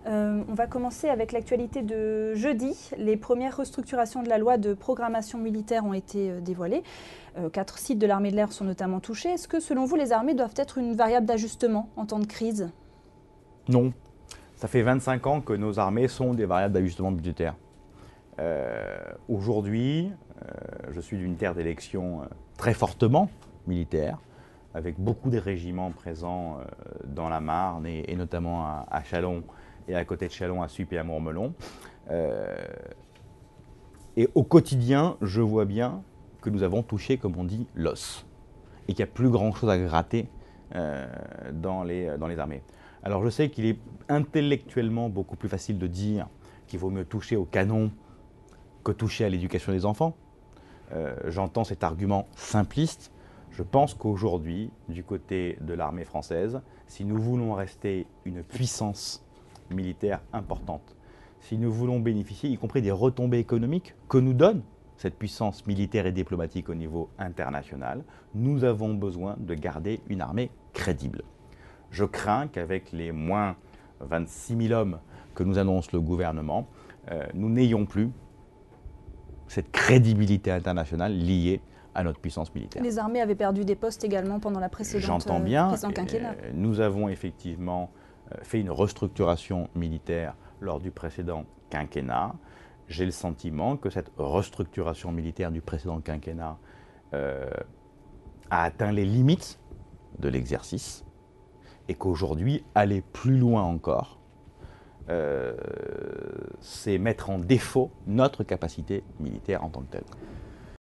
On va commencer avec l'actualité de jeudi. Les premières restructurations de la loi de programmation militaire ont été dévoilées. 4 sites de l'armée de l'air sont notamment touchés. Est-ce que selon vous, les armées doivent être une variable d'ajustement en temps de crise? Non. Ça fait 25 ans que nos armées sont des variables d'ajustement budgétaire. Aujourd'hui, je suis d'une terre d'élection très fortement militaire, avec beaucoup de régiments présents dans la Marne et notamment à Châlons et à côté de Châlons, à Suippes et à Mourmelon. Et au quotidien, je vois bien que nous avons touché, comme on dit, l'os. Et qu'il n'y a plus grand-chose à gratter dans les armées. Alors je sais qu'il est intellectuellement beaucoup plus facile de dire qu'il vaut mieux toucher au canon que toucher à l'éducation des enfants. J'entends cet argument simpliste. Je pense qu'aujourd'hui, du côté de l'armée française, si nous voulons rester une puissance militaire importante, si nous voulons bénéficier, y compris des retombées économiques que nous donne cette puissance militaire et diplomatique au niveau international, nous avons besoin de garder une armée crédible. Je crains qu'avec les moins 26 000 hommes que nous annonce le gouvernement, nous n'ayons plus cette crédibilité internationale liée à notre puissance militaire. Les armées avaient perdu des postes également pendant la précédente précédent quinquennat. Nous avons effectivement fait une restructuration militaire lors du précédent quinquennat. J'ai le sentiment que cette restructuration militaire du précédent quinquennat a atteint les limites de l'exercice et qu'aujourd'hui, aller plus loin encore, c'est mettre en défaut notre capacité militaire en tant que telle.